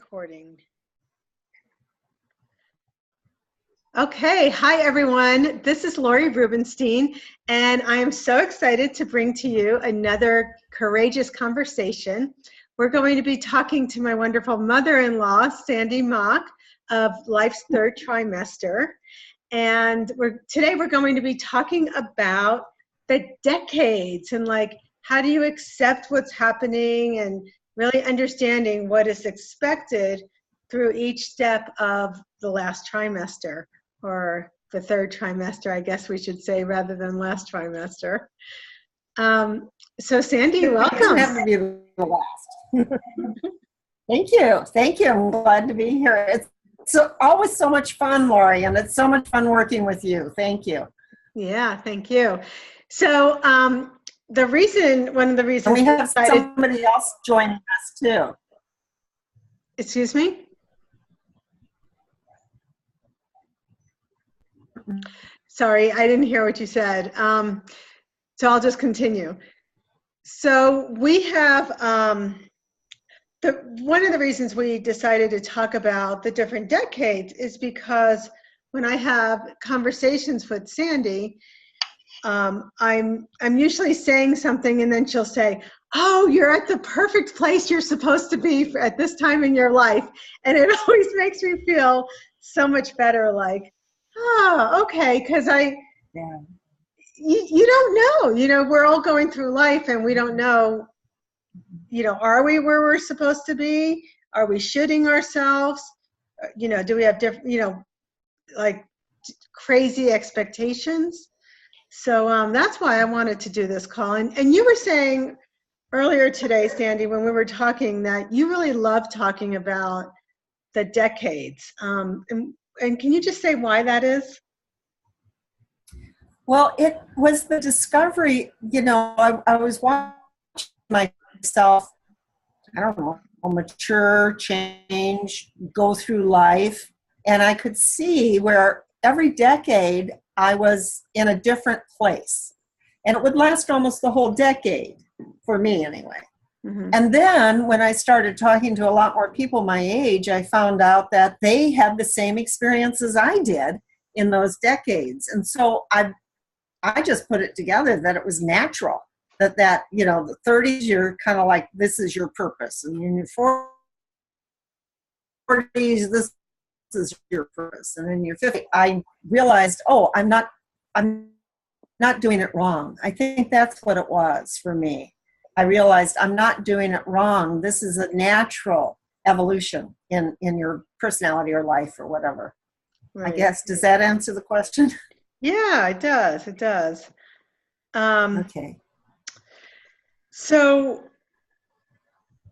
recording. Okay, hi everyone. This is Lori Rubenstein, and I am so excited to bring to you another courageous conversation. We're going to be talking to my wonderful mother-in-law, Sandy Mauck, of life's third trimester. And today we're going to be talking about the decades and how do you accept what's happening and really understanding what is expected through each step of the last trimester, or the third trimester, I guess we should say, rather than last trimester. So Sandy, welcome. It doesn't have to be the last. Thank you. Thank you. I'm glad to be here. It's always so much fun, Lori, and it's so much fun working with you. Thank you. Yeah, thank you. So one of the reasons we have somebody else joining us too. Excuse me? Sorry, I didn't hear what you said. So I'll just continue. So we have, one of the reasons we decided to talk about the different decades is because when I have conversations with Sandy, I'm usually saying something and then she'll say, "Oh, you're at the perfect place you're supposed to be at this time in your life." And it always makes me feel so much better, like, oh, okay, because you don't know, we're all going through life and we don't know, are we where we're supposed to be? Are we shooting ourselves? Do we have different, crazy expectations? So that's why I wanted to do this call. And you were saying earlier today, Sandy, when we were talking, that you really love talking about the decades. And can you just say why that is? Well, it was the discovery, I was watching myself, I don't know, mature, change, go through life. And I could see where every decade I was in a different place. And it would last almost the whole decade, for me anyway. Mm-hmm. And then when I started talking to a lot more people my age, I found out that they had the same experiences I did in those decades. And so I just put it together that it was natural that the 30s, you're kind of like, this is your purpose. And in your 40s, this is your purpose. And in your 50s, I realized, I'm not doing it wrong. I think that's what it was for me. I realized I'm not doing it wrong. This is a natural evolution in your personality or life or whatever. Right. I guess, does that answer the question? Yeah, it does. It does. Okay. So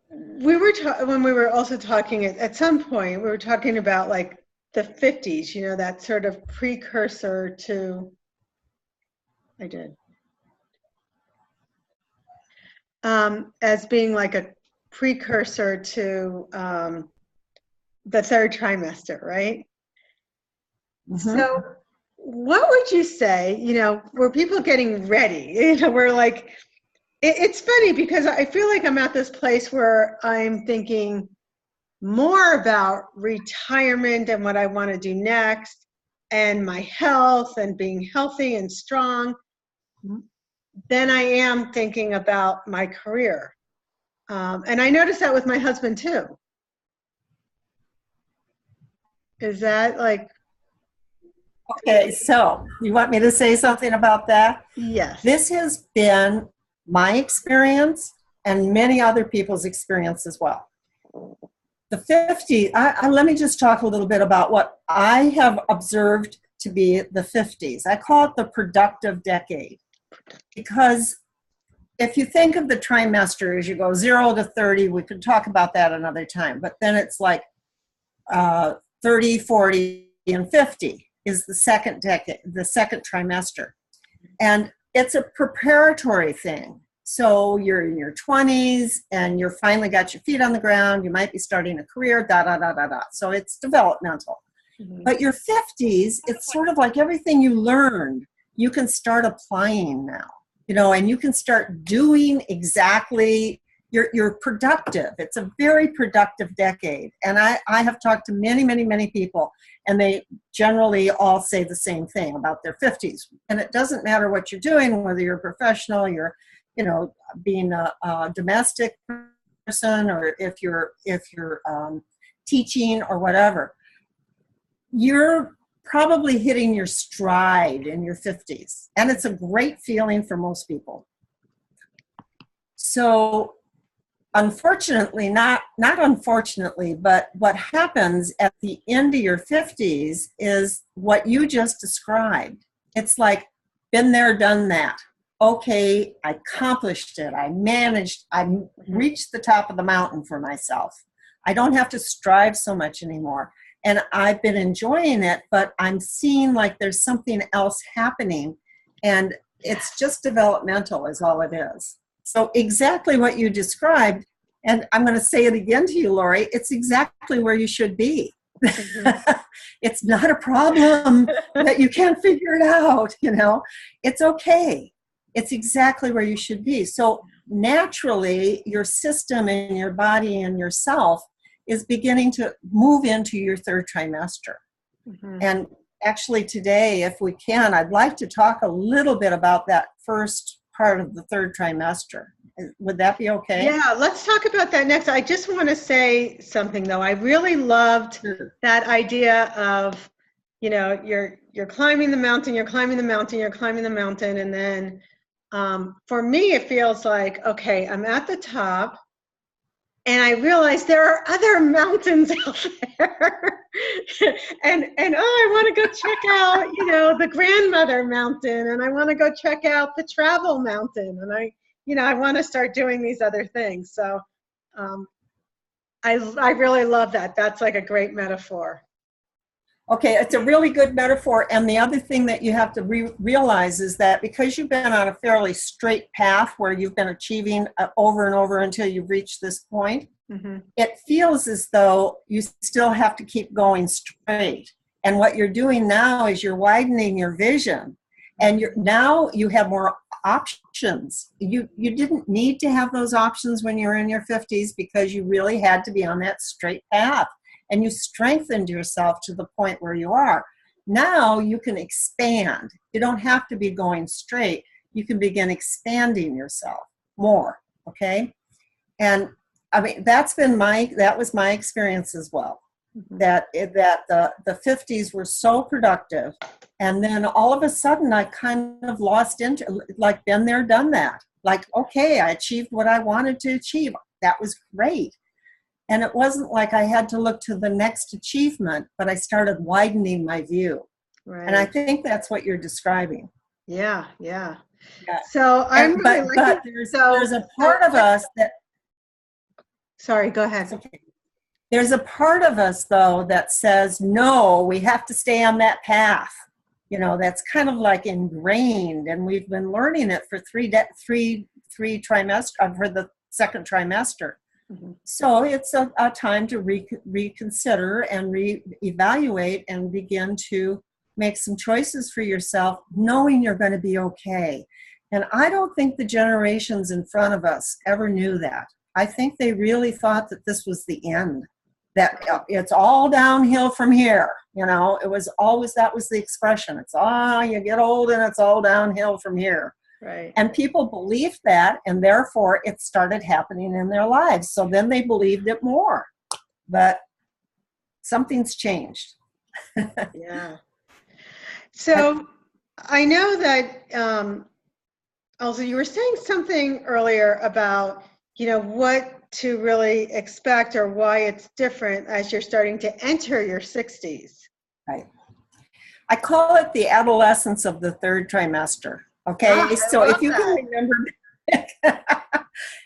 we were when we were also talking at some point, we were talking about the 50s, that sort of precursor to, as being like a precursor to the third trimester, right? Mm-hmm. So what would you say, were people getting ready? We're like, it's funny because I feel like I'm at this place where I'm thinking more about retirement and what I want to do next and my health and being healthy and strong than I am thinking about my career. And I noticed that with my husband too. Is that Okay, so you want me to say something about that? Yes. This has been my experience and many other people's experience as well. The 50s, let me just talk a little bit about what I have observed to be the 50s. I call it the productive decade because if you think of the trimester as you go 0 to 30, we could talk about that another time, but then it's 30, 40, and 50. Is the second decade, the second trimester. And it's a preparatory thing. So you're in your 20s and you're finally got your feet on the ground. You might be starting a career, So it's developmental. Mm-hmm. But your 50s, it's sort of like everything you learned, you can start applying now, and you can start doing exactly you're productive. It's a very productive decade. And I have talked to many people, and they generally all say the same thing about their 50s. And it doesn't matter what you're doing, whether you're a professional, you're, being a domestic person, or if you're teaching or whatever, you're probably hitting your stride in your 50s. And it's a great feeling for most people. So unfortunately, not unfortunately, but what happens at the end of your 50s is what you just described. It's like, been there, done that. Okay, I accomplished it. I reached the top of the mountain for myself. I don't have to strive so much anymore. And I've been enjoying it, but I'm seeing like there's something else happening, and it's just developmental is all it is. So exactly what you described, and I'm going to say it again to you, Lori, it's exactly where you should be. Mm-hmm. It's not a problem that you can't figure it out, It's okay. It's exactly where you should be. So naturally, your system and your body and yourself is beginning to move into your third trimester. Mm-hmm. And actually today, if we can, I'd like to talk a little bit about that first part of the third trimester. Would that be okay? Yeah, let's talk about that next. I just want to say something though. I really loved that idea of, you're climbing the mountain, and then for me, it feels like, okay, I'm at the top, and I realize there are other mountains out there. and I want to go check out, the grandmother mountain, and I want to go check out the travel mountain, and I want to start doing these other things. So I really love that. That's like a great metaphor. Okay, it's a really good metaphor. And the other thing that you have to realize is that because you've been on a fairly straight path where you've been achieving over and over until you've reached this point, mm-hmm. It feels as though you still have to keep going straight. And what you're doing now is you're widening your vision. And now you have more options. You didn't need to have those options when you were in your 50s because you really had to be on that straight path. And you strengthened yourself to the point where you are. Now you can expand. You don't have to be going straight. You can begin expanding yourself more, okay? And I mean, that was my experience as well. Mm-hmm. That the 50s were so productive. And then all of a sudden I kind of lost like been there, done that. Like, okay, I achieved what I wanted to achieve. That was great. And it wasn't like I had to look to the next achievement, but I started widening my view. Right. And I think that's what you're describing. Yeah. So but there's a part of us that. Sorry, go ahead. Okay. There's a part of us though that says no, we have to stay on that path. That's kind of like ingrained, and we've been learning it for three trimester for the second trimester. Mm-hmm. So it's a time to reconsider and reevaluate and begin to make some choices for yourself, knowing you're going to be okay. And I don't think the generations in front of us ever knew that. I think they really thought that this was the end, that it's all downhill from here. It was always, that was the expression. It's, you get old and it's all downhill from here. Right. And people believed that, and therefore it started happening in their lives. So then they believed it more. But something's changed. Yeah. So I know that also you were saying something earlier about, what to really expect or why it's different as you're starting to enter your 60s. Right. I call it the adolescence of the third trimester. Okay, so if you can remember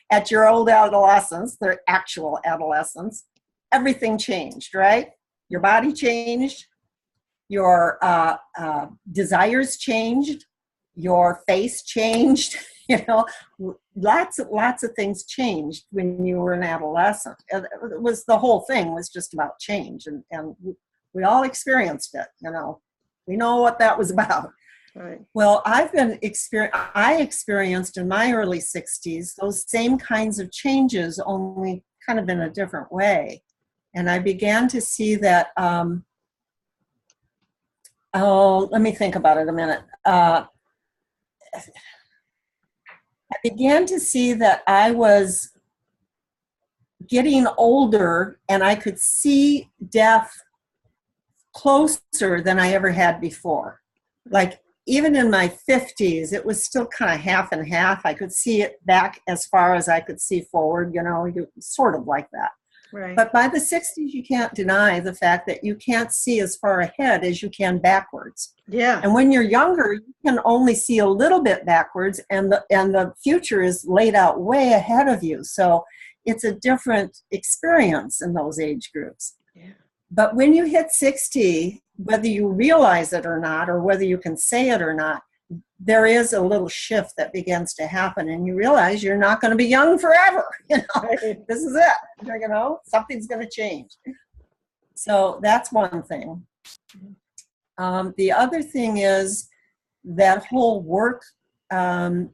at your old adolescence, their actual adolescence, everything changed, right? Your body changed, your desires changed, your face changed, lots of things changed when you were an adolescent. It was, the whole thing was just about change, and we all experienced it, we know what that was about. Right. Well, I experienced in my early 60s those same kinds of changes, only kind of in a different way. And I began to see that, let me think about it a minute. I began to see that I was getting older and I could see death closer than I ever had before. Like even in my 50s, it was still kind of half and half. I could see it back as far as I could see forward, sort of like that. Right. But by the 60s, you can't deny the fact that you can't see as far ahead as you can backwards. Yeah. And when you're younger, you can only see a little bit backwards, and the future is laid out way ahead of you. So it's a different experience in those age groups. Yeah. But when you hit 60, whether you realize it or not, or whether you can say it or not, there is a little shift that begins to happen, and you realize you're not going to be young forever. Right. This is it. Something's going to change. So that's one thing. The other thing is that whole work thing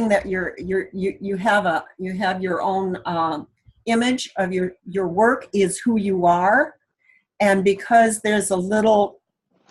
that you have your own image of your work is who you are, and because there's a little.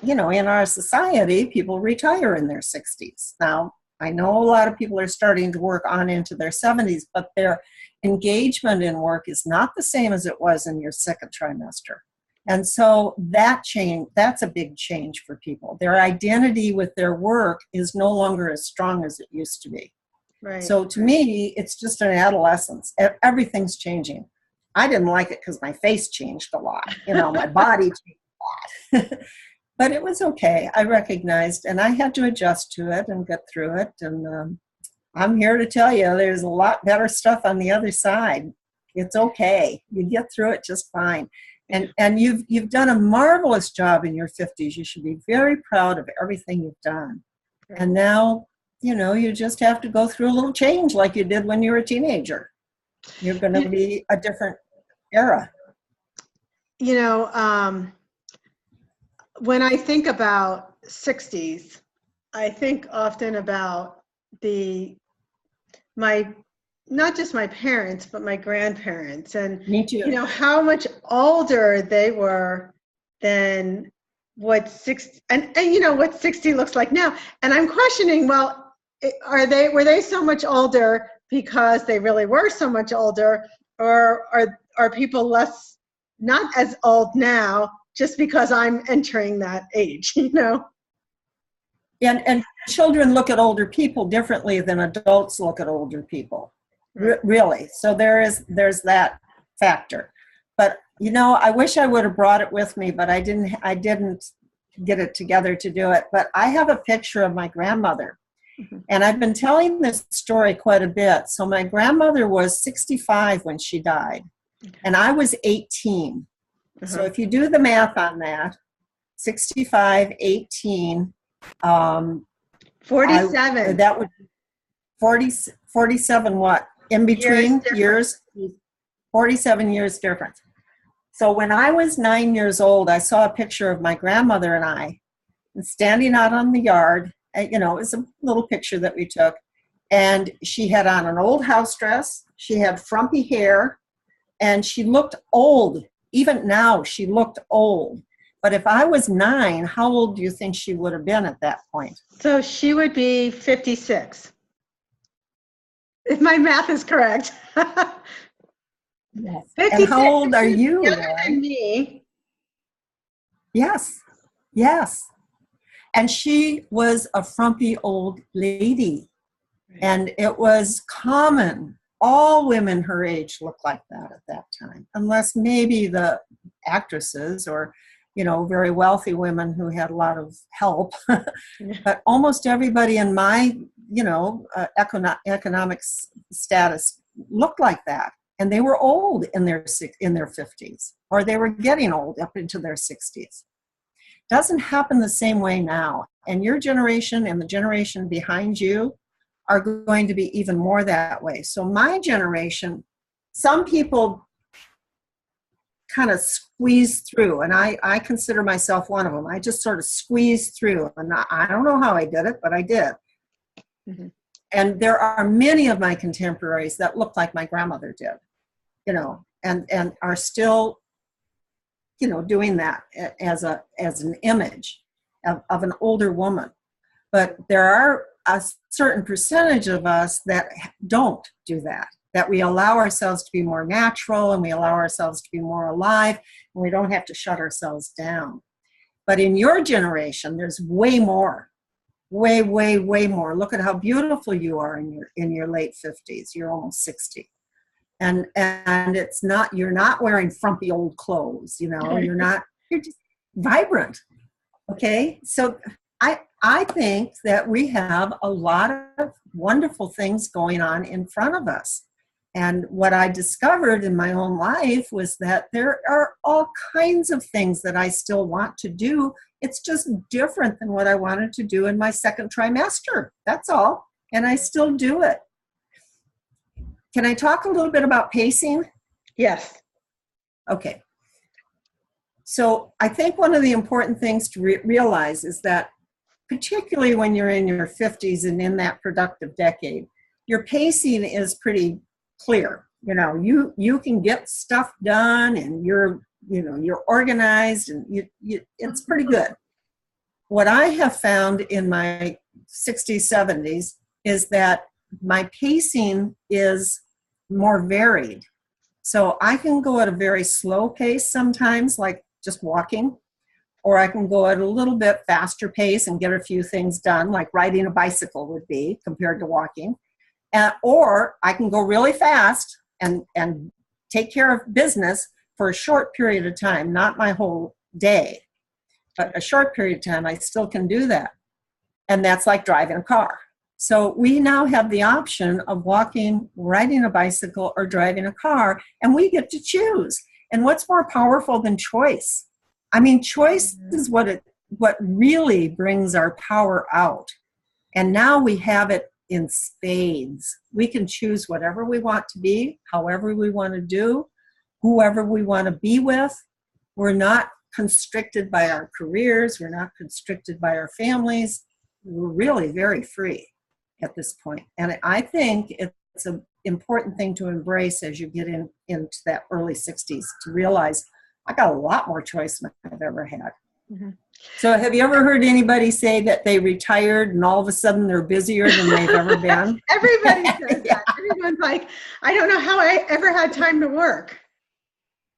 In our society, people retire in their 60s. Now, I know a lot of people are starting to work on into their 70s, but their engagement in work is not the same as it was in your second trimester. And so that's a big change for people. Their identity with their work is no longer as strong as it used to be. Right. So to me, it's just an adolescence. Everything's changing. I didn't like it because my face changed a lot. My body changed a lot. But it was okay. I recognized, and I had to adjust to it and get through it. And I'm here to tell you, there's a lot better stuff on the other side. It's okay. You get through it just fine. And you've done a marvelous job in your 50s. You should be very proud of everything you've done. Right. And now, you just have to go through a little change like you did when you were a teenager. You're going to be a different era. When I think about 60s, I think often about not just my parents, but my grandparents. And me too. How much older they were than what 60 and what 60 looks like now. And I'm questioning, well, were they so much older because they really were so much older, or are people not as old now just because I'm entering that age, And children look at older people differently than adults look at older people, really. So there's that factor. But I wish I would have brought it with me, but I didn't get it together to do it. But I have a picture of my grandmother, and I've been telling this story quite a bit. So my grandmother was 65 when she died, and I was 18. So if you do the math on that, 65, 18, 47. That would be 47 what? In between years? 47 years difference. So when I was 9 years old, I saw a picture of my grandmother and I standing out on the yard. It was a little picture that we took. And she had on an old house dress. She had frumpy hair. And she looked old. Even now, she looked old. But if I was 9, how old do you think she would have been at that point? So she would be 56. If my math is correct. Yes. And how old are you? Younger than me. Yes. And she was a frumpy old lady. And it was common. All women her age looked like that at that time, unless maybe the actresses or, very wealthy women who had a lot of help. But almost everybody in my, economic status looked like that. And they were old in their 50s, or they were getting old up into their 60s. Doesn't happen the same way now. And your generation and the generation behind you are going to be even more that way. So my generation, some people kind of squeeze through, and I consider myself one of them. I just sort of squeezed through, and I don't know how I did it, but I did. Mm-hmm. And there are many of my contemporaries that look like my grandmother did, and are still, doing that as an image of an older woman. But there are a certain percentage of us that don't do that we allow ourselves to be more natural, and we allow ourselves to be more alive, and we don't have to shut ourselves down. But in your generation, there's way more, way, way, way more. Look at how beautiful you are in your late 50s. You're almost 60. And it's not, you're not wearing frumpy old clothes, you're just vibrant. Okay. So I think that we have a lot of wonderful things going on in front of us. And what I discovered in my own life was that there are all kinds of things that I still want to do. It's just different than what I wanted to do in my second trimester. That's all. And I still do it. Can I talk a little bit about pacing? Yes. Okay. So I think one of the important things to realize is that, particularly when you're in your 50s and in that productive decade, your pacing is pretty clear. You can get stuff done, and you're organized, and it's pretty good. What I have found in my 60s, 70s is that my pacing is more varied. So I can go at a very slow pace sometimes, like just walking, or I can go at a little bit faster pace and get a few things done, like riding a bicycle would be compared to walking. Or I can go really fast and take care of business for a short period of time, not my whole day, but a short period of time. I still can do that. And that's like driving a car. So we now have the option of walking, riding a bicycle, or driving a car, and we get to choose. And what's more powerful than choice? I mean, choice is what really brings our power out. And now we have it in spades. We can choose whatever we want to be, however we want to do, whoever we want to be with. We're not constricted by our careers. We're not constricted by our families. We're really very free at this point. And I think it's an important thing to embrace as you get into that early 60s, to realize I got a lot more choice than I've ever had. Mm-hmm. So have you ever heard anybody say that they retired and all of a sudden they're busier than they've ever been? Everybody says that. Everyone's like, I don't know how I ever had time to work.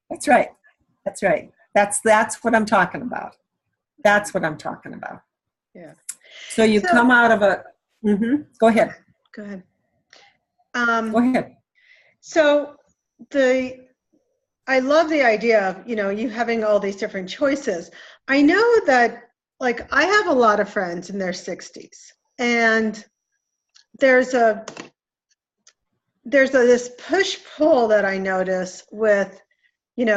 That's right. That's right. That's what I'm talking about. That's what I'm talking about. Yeah. So you come out of a, go ahead. Go ahead. Go ahead. So I love the idea of, you having all these different choices. I know that, like, I have a lot of friends in their 60s, and there's this push-pull that I notice with,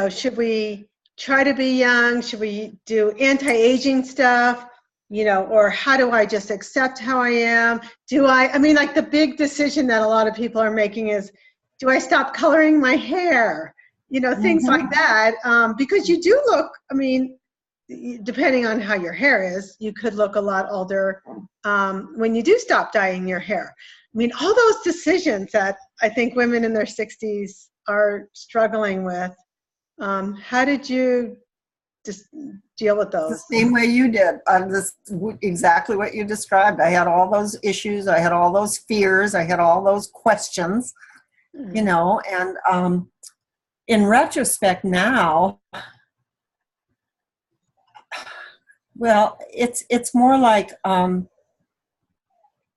should we try to be young? Should we do anti-aging stuff? Or how do I just accept how I am? Like the big decision that a lot of people are making is, do I stop coloring my hair? Things like that. Because you do look, depending on how your hair is, you could look a lot older when you do stop dyeing your hair. All those decisions that I think women in their 60s are struggling with. How did you just deal with those? The same way you did. Exactly what you described. I had all those issues. I had all those fears. I had all those questions, and in retrospect now, well, it's more like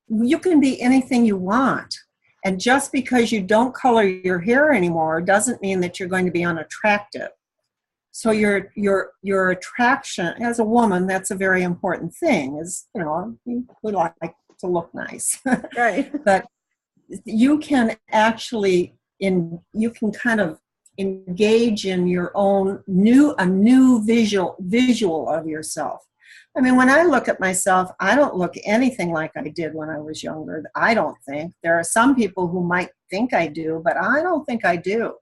you can be anything you want. And just because you don't color your hair anymore doesn't mean that you're going to be unattractive. So your attraction as a woman, that's a very important thing, is, we like to look nice. Right. But you can actually, you can kind of engage in your own new visual of yourself. When I look at myself, I don't look anything like I did when I was younger. I don't think. There are some people who might think I do, but I don't think I do.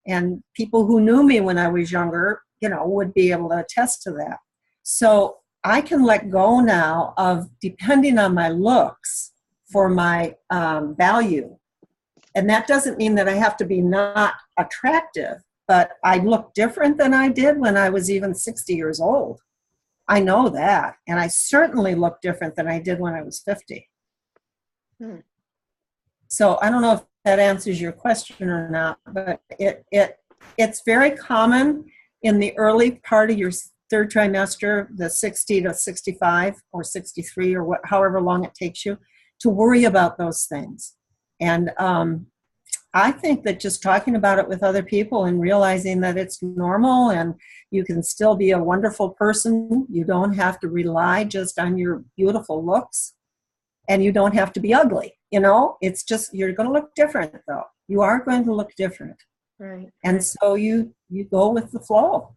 And people who knew me when I was younger, would be able to attest to that. So I can let go now of depending on my looks for my value. And that doesn't mean that I have to be not attractive, but I look different than I did when I was even 60 years old. I know that. And I certainly look different than I did when I was 50. So I don't know if that answers your question or not, but it's very common in the early part of your third trimester, the 60 to 65 or 63 or however long it takes you, to worry about those things. And I think that just talking about it with other people and realizing that it's normal and you can still be a wonderful person, you don't have to rely just on your beautiful looks, and you don't have to be ugly. It's just, you're going to look different though. You are going to look different. Right. And so you go with the flow.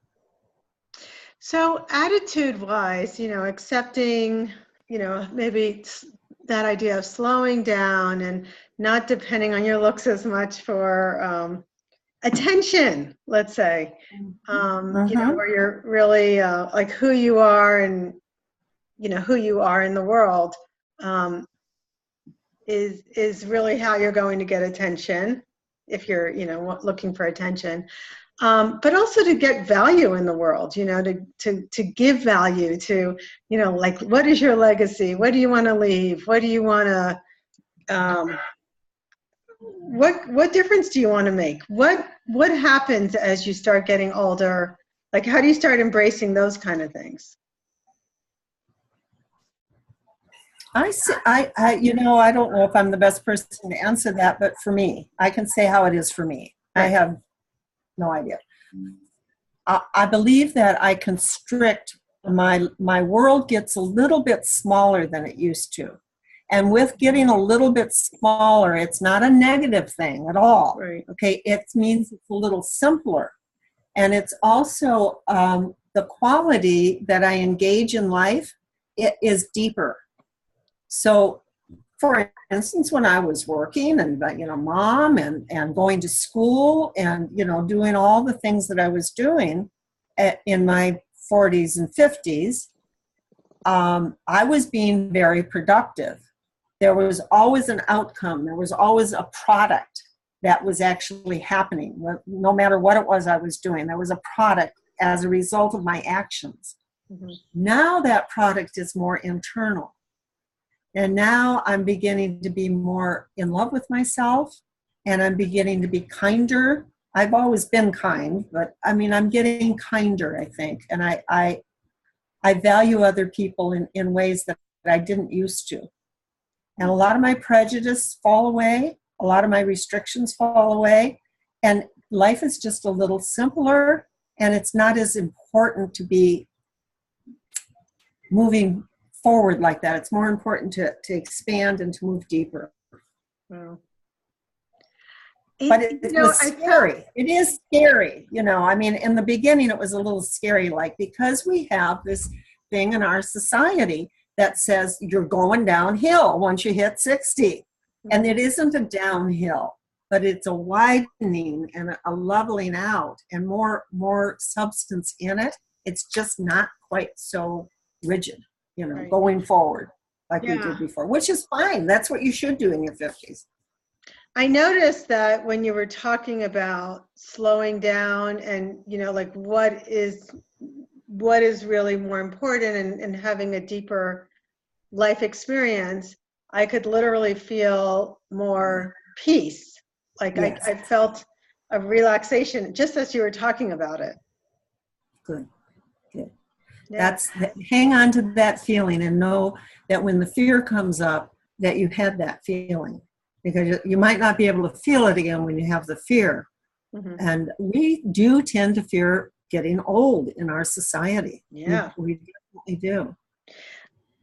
So attitude-wise, accepting, maybe that idea of slowing down and not depending on your looks as much for attention, let's say, where you're really like who you are and, who you are in the world is really how you're going to get attention if you're, looking for attention. But also to get value in the world, to give value to, like, what is your legacy? What do you want to leave? What do you want to, what difference do you want to make? What happens as you start getting older? Like, how do you start embracing those kind of things? I don't know if I'm the best person to answer that, but for me, I can say how it is for me. Right. I have no idea. I believe that I constrict, my world gets a little bit smaller than it used to. And with getting a little bit smaller, it's not a negative thing at all. Right. Okay, it means it's a little simpler. And it's also the quality that I engage in life, it is deeper. So, for instance, when I was working and, mom and going to school and, doing all the things that I was doing in my 40s and 50s, I was being very productive. There was always an outcome. There was always a product that was actually happening. No matter what it was I was doing, there was a product as a result of my actions. Mm-hmm. Now that product is more internal. And now I'm beginning to be more in love with myself, and I'm beginning to be kinder. I've always been kind, but I'm getting kinder, I think. And I value other people in ways that I didn't used to. And a lot of my prejudice fall away. A lot of my restrictions fall away. And life is just a little simpler, and it's not as important to be moving forward like that. It's more important to expand and to move deeper. Wow. But it was scary. It is scary. In the beginning it was a little scary, like, because we have this thing in our society that says you're going downhill once you hit 60. And it isn't a downhill, but it's a widening and a leveling out and more substance in it. It's just not quite so rigid. Right. Going forward like we did before, which is fine. That's what you should do in your 50s. I noticed that when you were talking about slowing down and, like what is really more important and having a deeper life experience, I could literally feel more peace. Like yes. I felt a relaxation just as you were talking about it. Good. Yeah. Hang on to that feeling and know that when the fear comes up, that you had that feeling, because you might not be able to feel it again when you have the fear. Mm-hmm. And we do tend to fear getting old in our society. Yeah, we definitely do.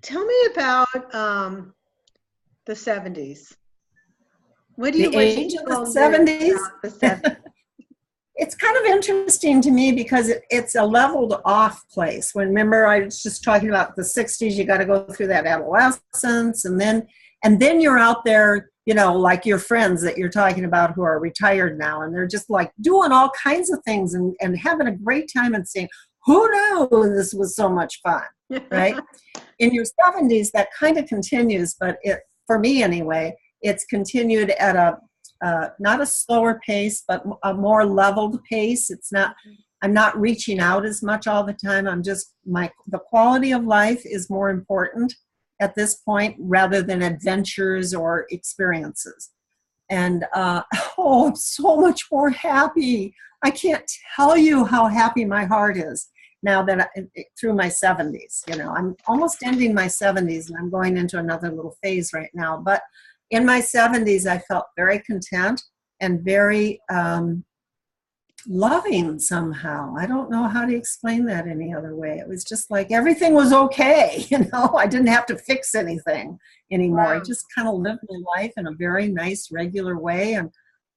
Tell me about the 70s. What do you the age of the 70s? The 70s? It's kind of interesting to me because it's a leveled off place. Remember, I was just talking about the 60s, you got to go through that adolescence, and then you're out there you know, like your friends that you're talking about who are retired now, and they're just like doing all kinds of things and having a great time and saying, who knew this was so much fun, right? In your 70s, that kind of continues, but for me anyway, it's continued at a not a slower pace, but a more leveled pace. I'm not reaching out as much all the time. The quality of life is more important at this point rather than adventures or experiences. And I'm so much more happy. I can't tell you how happy my heart is now that through my 70s. You know, I'm almost ending my 70s and I'm going into another little phase right now. But in my 70s, I felt very content and very loving somehow. I don't know how to explain that any other way. It was just like everything was okay. You know, I didn't have to fix anything anymore. Wow. I just kind of lived my life in a very nice, regular way. And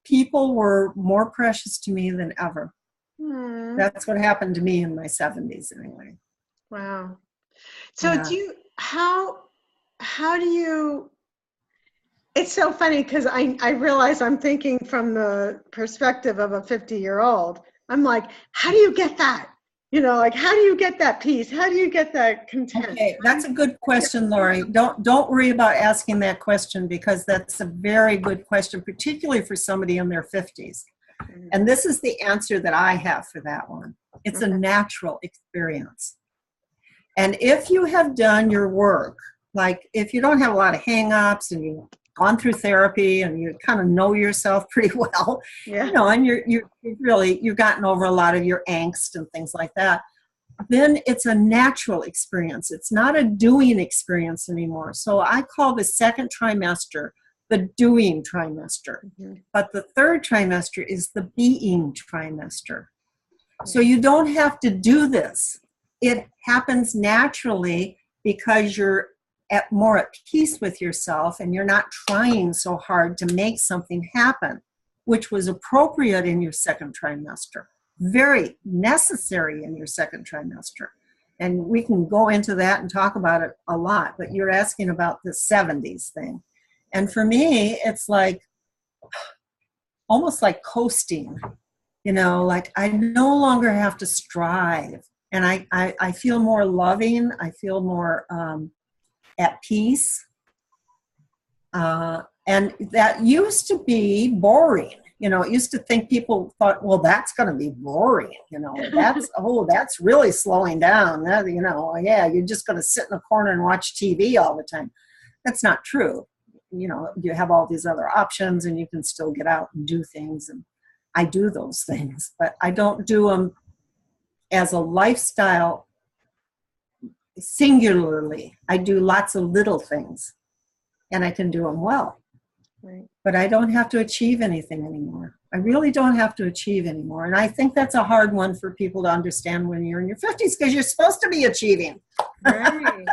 people were more precious to me than ever. That's what happened to me in my 70s anyway. Wow. So Yeah. how do you, it's so funny because I realize I'm thinking from the perspective of a 50-year-old. I'm like, how do you get that? You know, like, how do you get that peace? How do you get that content? Okay, that's a good question, Lori. Don't worry about asking that question because that's a very good question, particularly for somebody in their 50s. And this is the answer that I have for that one. It's a natural experience. And if you have done your work, like if you don't have a lot of hang-ups and you've gone through therapy and you kind of know yourself pretty well, you know, and you've gotten over a lot of your angst and things like that, then it's a natural experience. It's not a doing experience anymore. So I call the second trimester the doing trimester. But the third trimester is the being trimester. So you don't have to do this. It happens naturally because you're more at peace with yourself and you're not trying so hard to make something happen, which was appropriate in your second trimester, very necessary in your second trimester. And we can go into that and talk about it a lot, but you're asking about the 70s thing. And for me, it's like almost like coasting, you know, like I no longer have to strive. And I feel more loving. I feel more at peace. And that used to be boring. You know, it used to think people thought, well, that's going to be boring. You know, that's really slowing down. That, you know, yeah, you're just going to sit in a corner and watch TV all the time. That's not true. You know, you have all these other options and you can still get out and do things. And I do those things, but I don't do them as a lifestyle singularly. I do lots of little things and I can do them well. Right. But I don't have to achieve anything anymore. I really don't have to achieve anymore. And I think that's a hard one for people to understand when you're in your 50s because you're supposed to be achieving. Right.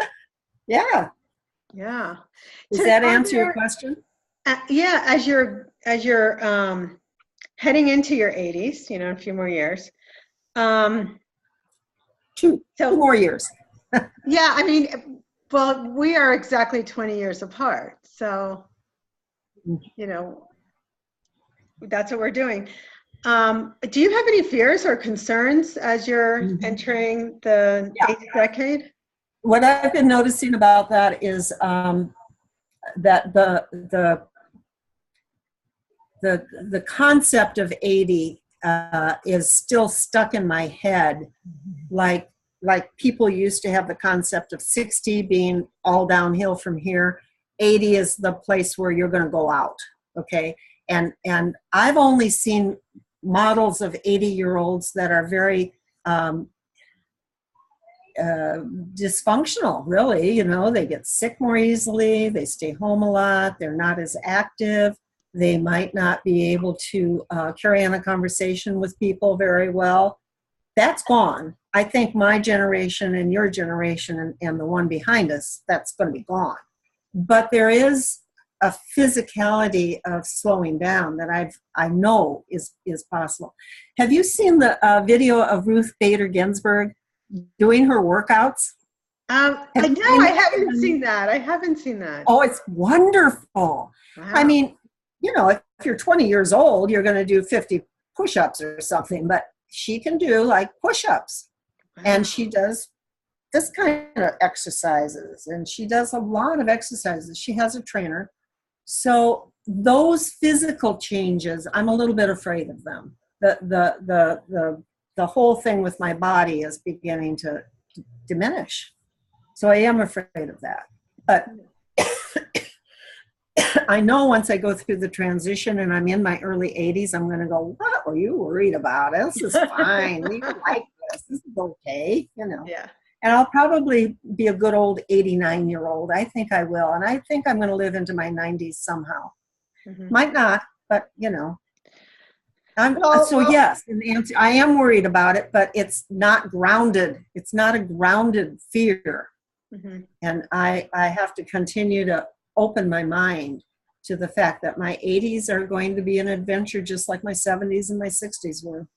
Yeah. Yeah. Does that answer your question? Yeah. As you're heading into your 80s, you know, a few more years. Two more years. Yeah. I mean, well, we are exactly 20 years apart. So, you know, that's what we're doing. Do you have any fears or concerns as you're entering the 8th decade? What I've been noticing about that is that the concept of 80 is still stuck in my head, like people used to have the concept of 60 being all downhill from here. 80 is the place where you're going to go out, okay? And I've only seen models of 80-year-olds that are very dysfunctional, really. You know, they get sick more easily, they stay home a lot, they're not as active, they might not be able to carry on a conversation with people very well. That's gone. I think my generation and your generation and the one behind us, that's going to be gone. But there is a physicality of slowing down that I know is possible. Have you seen the video of Ruth Bader Ginsburg doing her workouts? I know I haven't seen that. I haven't seen that. Oh, it's wonderful. I Wow. mean, if you're 20 years old, you're going to do 50 push-ups or something, but she can do like push-ups, and she Wow. does this kind of exercises, and she does a lot of exercises. She has a trainer. So those physical changes, I'm a little bit afraid of them. The whole thing with my body is beginning to diminish. So I am afraid of that. But I know once I go through the transition and I'm in my early 80s, I'm going to go, what were you worried about? This is fine. We like this. This is okay, Yeah. And I'll probably be a good old 89-year-old. I think I will. And I think I'm going to live into my 90s somehow. Mm-hmm. Might not, but so Well, yes, in the answer, I am worried about it, but it's not grounded. It's not a grounded fear. mm-hmm. And I have to continue to open my mind to the fact that my 80s are going to be an adventure just like my 70s and my 60s were.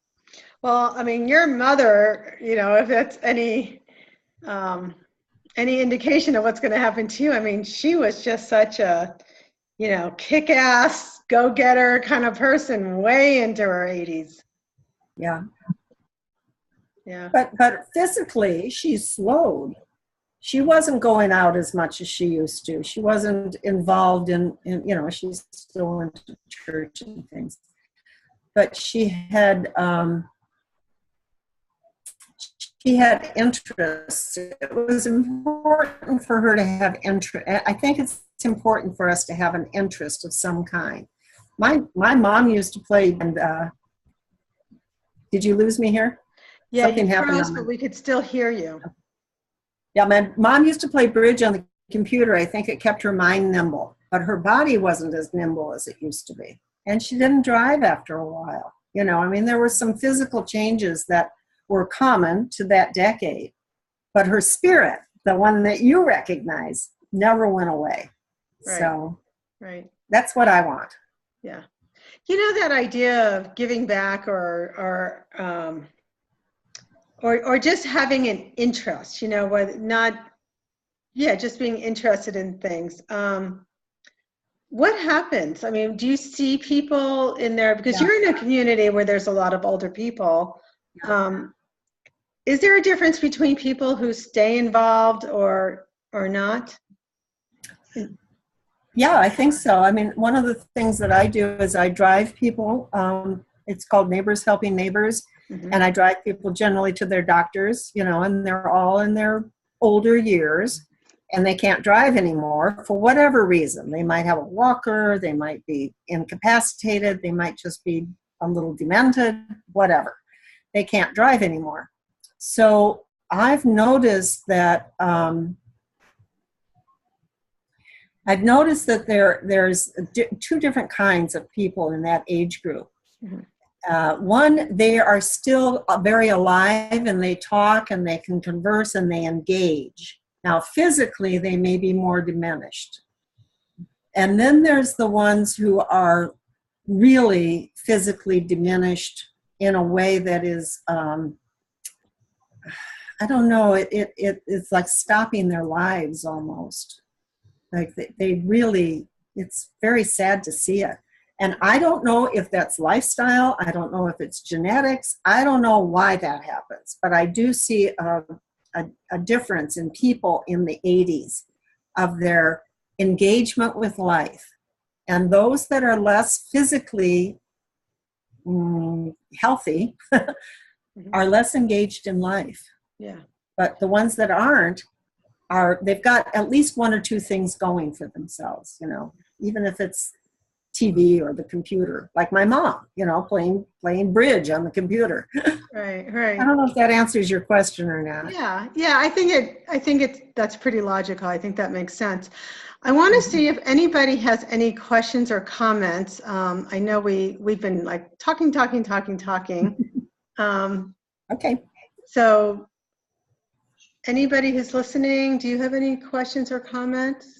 Well, I mean, your mother, if that's any indication of what's going to happen to you, I mean, she was just such a, kick-ass, go-getter kind of person way into her 80s. Yeah. Yeah. But physically, she's slowed. She wasn't going out as much as she used to. She wasn't involved in she's still into church and things. But she had interests. It was important for her to have interest. I think it's important for us to have an interest of some kind. My mom used to play, and did you lose me here? Yeah, Something you happened froze, but we could still hear you. Yeah, my mom used to play bridge on the computer. I think it kept her mind nimble, but her body wasn't as nimble as it used to be. And she didn't drive after a while. There were some physical changes that were common to that decade, but her spirit, the one that you recognize, never went away. Right. So right. That's what I want. Yeah. That idea of giving back or just having an interest, just being interested in things. What happens? I mean, do you see people in there, because you're in a community where there's a lot of older people. Is there a difference between people who stay involved or not? Yeah, I think so. I mean, one of the things that I do is I drive people. It's called Neighbors Helping Neighbors. Mm-hmm. And I drive people generally to their doctors, and they're all in their older years and they can't drive anymore for whatever reason. They might have a walker, they might be incapacitated, they might just be a little demented, whatever. They can't drive anymore. So I've noticed that there's two different kinds of people in that age group. Mm-hmm. One, they are still very alive and they talk and they can converse and they engage. Now, physically, they may be more diminished. And then there's the ones who are really physically diminished in a way that is, I don't know, it's like stopping their lives almost. Like they really, it's very sad to see it. And I don't know if that's lifestyle. I don't know if it's genetics. I don't know why that happens. But I do see a difference in people in the 80s of their engagement with life. And those that are less physically healthy are less engaged in life. Yeah. But the ones that aren't, they've got at least one or two things going for themselves, even if it's TV or the computer, like my mom, playing bridge on the computer. Right. I don't know if that answers your question or not. Yeah. I think that's pretty logical. I think that makes sense. I want to see if anybody has any questions or comments. I know we've been like talking. Okay. So anybody who's listening, do you have any questions or comments?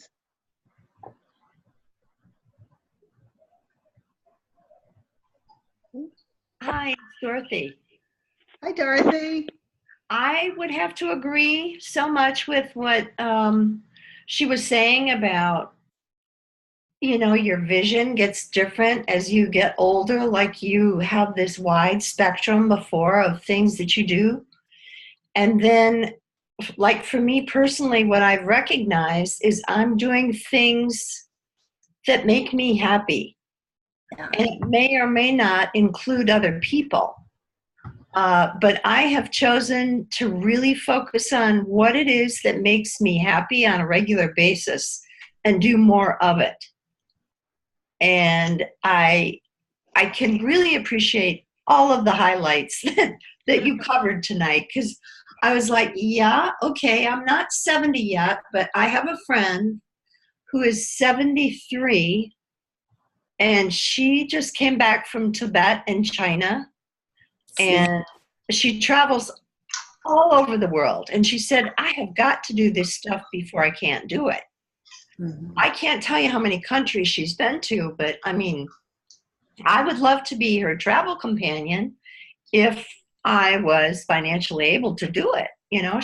Hi, it's Dorothy. Hi, Dorothy. I would have to agree so much with what she was saying about, your vision gets different as you get older. Like you have this wide spectrum before of things that you do. And then, like for me personally, what I've recognized is I'm doing things that make me happy. Yeah. And it may or may not include other people. But I have chosen to really focus on what it is that makes me happy on a regular basis and do more of it. And I can really appreciate all of the highlights that you covered tonight, because I was like, yeah, okay, I'm not 70 yet, but I have a friend who is 73, and she just came back from Tibet and China, and she travels all over the world. And she said, I have got to do this stuff before I can't do it. Mm-hmm. I can't tell you how many countries she's been to, but I mean, I would love to be her travel companion if I was financially able to do it.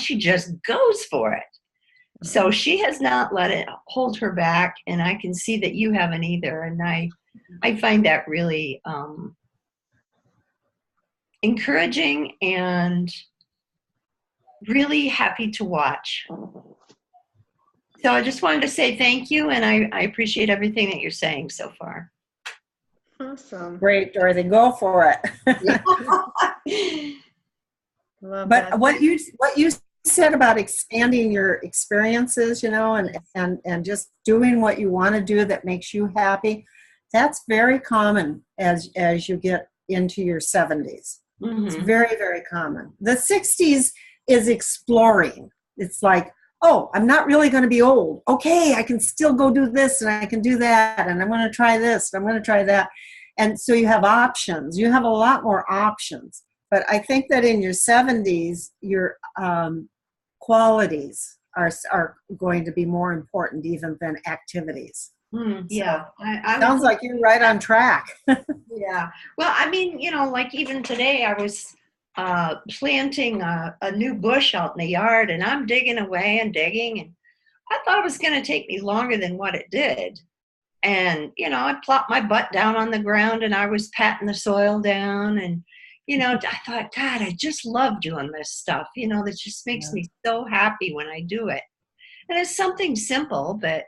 She just goes for it. So she has not let it hold her back, and I can see that you haven't either. And I find that really encouraging and really happy to watch. So I just wanted to say thank you, and I appreciate everything that you're saying so far. Awesome. Great, Dorothy. Go for it. Love But that. what you said about expanding your experiences, and just doing what you want to do that makes you happy, that's very common as you get into your 70s. Mm-hmm. It's very, very common. The 60s is exploring. It's like, oh, I'm not really going to be old. Okay, I can still go do this and I can do that, and I'm going to try this, and I'm going to try that. And so you have options. You have a lot more options. But I think that in your 70s, your qualities are going to be more important even than activities. Yeah. So, sounds like you're right on track. Yeah. Well, I mean, like even today I was planting a new bush out in the yard, and I'm digging away and digging, and I thought it was going to take me longer than what it did. And, I plopped my butt down on the ground and I was patting the soil down, and, I thought, God, I just love doing this stuff, that just makes me so happy when I do it. And it's something simple, but,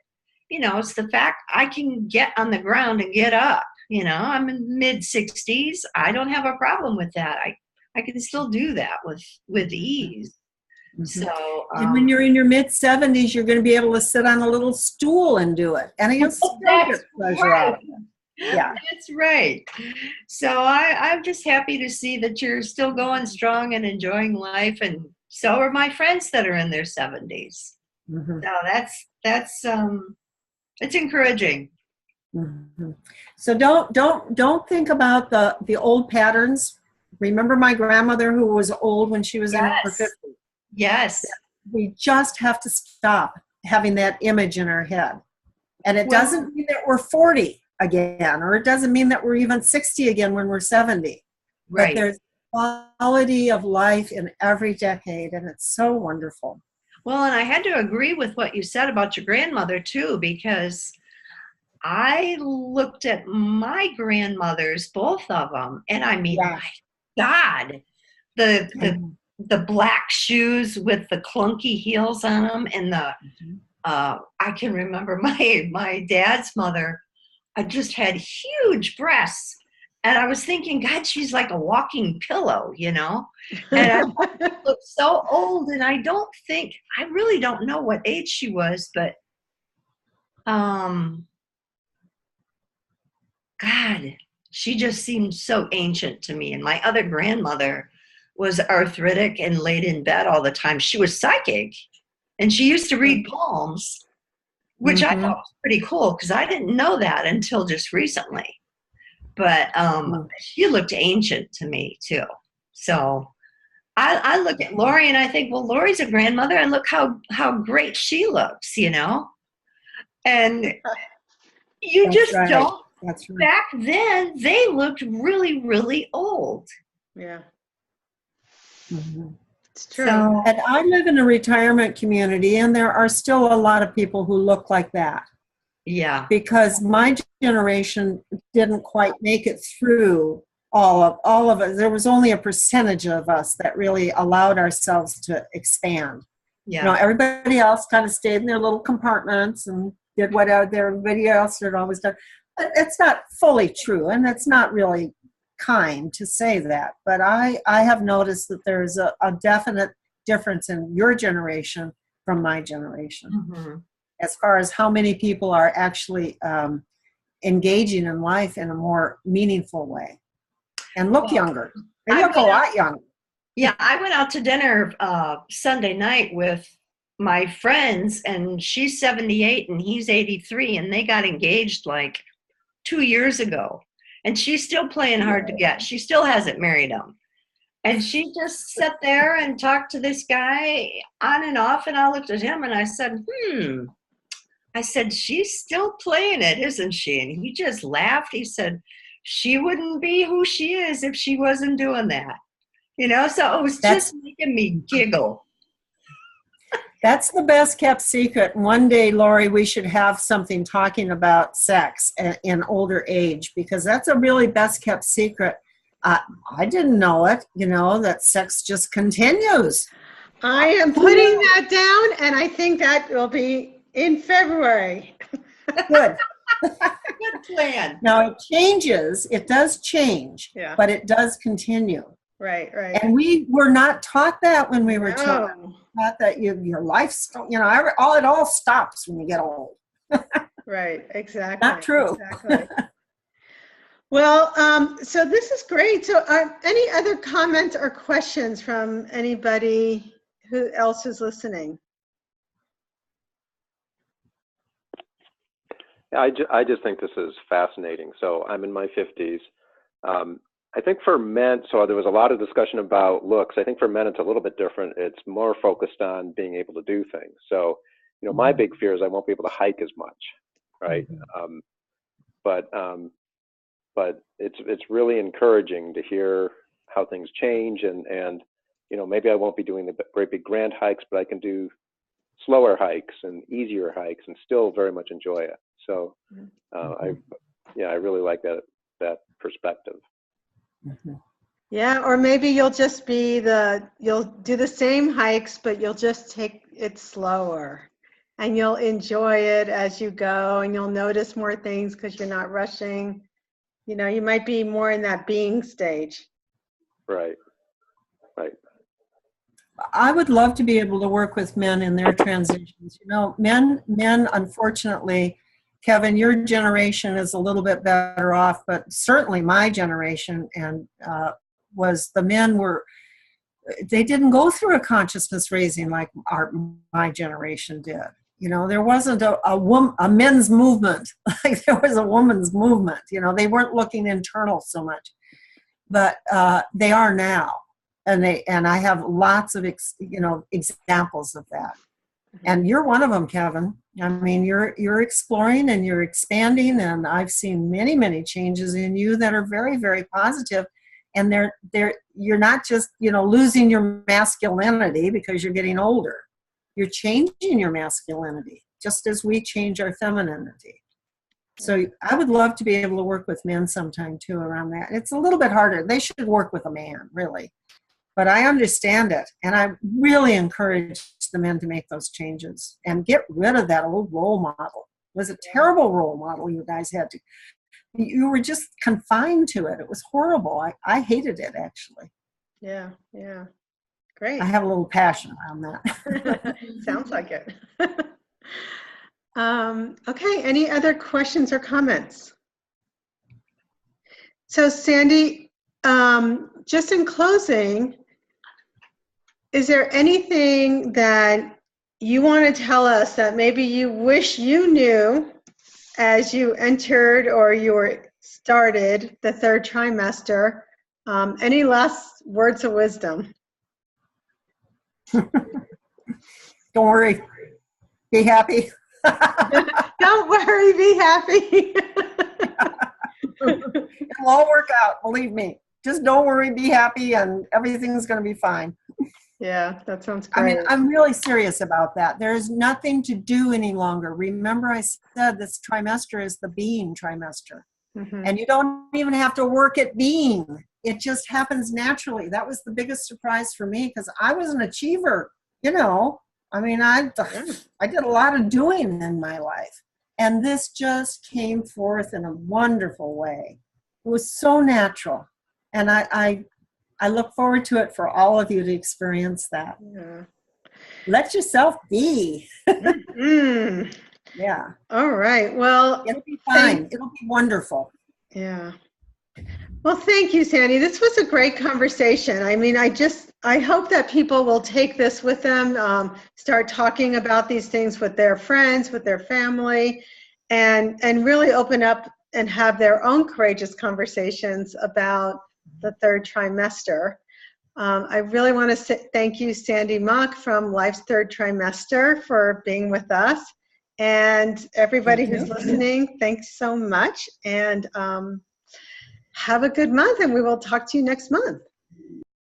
it's the fact I can get on the ground and get up. I'm in mid-60s. I don't have a problem with that. I can still do that with ease. Mm-hmm. So, and when you're in your mid-70s, you're going to be able to sit on a little stool and do it, and you'll still get pleasure out of it. Yeah, that's right. So I'm just happy to see that you're still going strong and enjoying life, and so are my friends that are in their 70s. Mm-hmm. So that's it's encouraging. Mm-hmm. So don't think about the old patterns. Remember my grandmother who was old when she was in her 50s? Yes. We just have to stop having that image in our head. And it doesn't mean that we're 40 again, or it doesn't mean that we're even 60 again when we're 70. Right. But there's quality of life in every decade, and it's so wonderful. Well, and I had to agree with what you said about your grandmother too, because I looked at my grandmothers, both of them, and I mean, my God, the black shoes with the clunky heels on them, and I can remember my dad's mother. I just had huge breasts, and I was thinking, God, she's like a walking pillow, And I looked so old, and I really don't know what age she was, but God, she just seemed so ancient to me. And my other grandmother was arthritic and laid in bed all the time. She was psychic, and she used to read palms, which I thought was pretty cool because I didn't know that until just recently. But she looked ancient to me too. So I look at Lori and I think, well, Lori's a grandmother, and look how great she looks, And you just don't. That's right. Back then, they looked really, really old. Yeah. Mm-hmm. It's true. So, And I live in a retirement community, and there are still a lot of people who look like that. yeah. Because my generation didn't quite make it through all of it. There was only a percentage of us that really allowed ourselves to expand. Yeah. You know, everybody else kind of stayed in their little compartments and did what everybody else had always done. But it's not fully true, and it's not really kind to say that. But I have noticed that there's a definite difference in your generation from my generation, Mm-hmm. as far as how many people are actually engaging in life in a more meaningful way and look younger. They look a lot younger. Yeah, I went out to dinner Sunday night with my friends, and she's 78 and he's 83, and they got engaged like 2 years ago. And she's still playing hard to get. She still hasn't married him. And she just sat there and talked to this guy on and off, and I looked at him and I said, I said, she's still playing it, isn't she? And he just laughed. He said, she wouldn't be who she is if she wasn't doing that. You know, so it was just making me giggle. That's the best kept secret. One day, Lori, we should have something talking about sex in older age, because that's a really best kept secret. I didn't know it, you know, that sex just continues. I am putting that down, and I think that will be in February. Good. Good plan. Now it changes. It does change, but it does continue. Right, right. And we were not taught that when we were children. No. Not that your life, you know, it all stops when you get old. Right, exactly. Not true. Exactly. Well, so this is great. So any other comments or questions from anybody who else is listening? Yeah, I just think this is fascinating. So I'm in my 50s. I think for men, so there was a lot of discussion about looks. I think for men, it's a little bit different. It's more focused on being able to do things. So, you know, my big fear is I won't be able to hike as much, right? But it's really encouraging to hear how things change, and you know, maybe I won't be doing the great big grand hikes, but I can do slower hikes and easier hikes and still very much enjoy it. So I really like that perspective. Yeah, or maybe you'll just you'll do the same hikes, but you'll just take it slower, and you'll enjoy it as you go, and you'll notice more things because you're not rushing. You know, you might be more in that being stage. Right. I would love to be able to work with men in their transitions. You know, men, unfortunately, Kevin, your generation is a little bit better off, but certainly my generation and the men they didn't go through a consciousness raising like my generation did. You know, there wasn't a men's movement like there was a woman's movement. You know, they weren't looking internal so much, but they are now, and I have lots of examples of that. And you're one of them, Kevin. I mean, you're exploring and you're expanding, and I've seen many changes in you that are very, very positive. And you're not just, you know, losing your masculinity because you're getting older. You're changing your masculinity just as we change our femininity. So I would love to be able to work with men sometime too around that. It's a little bit harder. They should work with a man, really. But I understand it, and I really encourage the men to make those changes and get rid of that old role model. It was a terrible role model you guys had to. You were just confined to it. It was horrible. I hated it, actually. Yeah. Great. I have a little passion around that. Sounds like it. Okay, any other questions or comments? So Sandy, just in closing, is there anything that you want to tell us that maybe you wish you knew as you entered or you started the third trimester? Any last words of wisdom? Don't worry. Be happy. Don't worry, be happy. It'll all work out, believe me. Just don't worry, be happy, and everything's going to be fine. Yeah, that sounds I mean, great. I'm really serious about that. There's nothing to do any longer. Remember, I said this trimester is the being trimester. Mhm. And you don't even have to work at being. It just happens naturally. That was the biggest surprise for me because I was an achiever, you know. I mean, I did a lot of doing in my life. And this just came forth in a wonderful way. It was so natural. And I look forward to it for all of you to experience that. Yeah. Let yourself be. Mm. Yeah. All right. Well, It'll be fine. It'll be wonderful. yeah. Well, thank you, Sandy. This was a great conversation. I mean, I hope that people will take this with them, start talking about these things with their friends, with their family, and really open up and have their own courageous conversations about the third trimester. I really want to thank you, Sandy Mauck from Life's Third Trimester, for being with us. And everybody who's listening, thanks so much. And have a good month, and we will talk to you next month.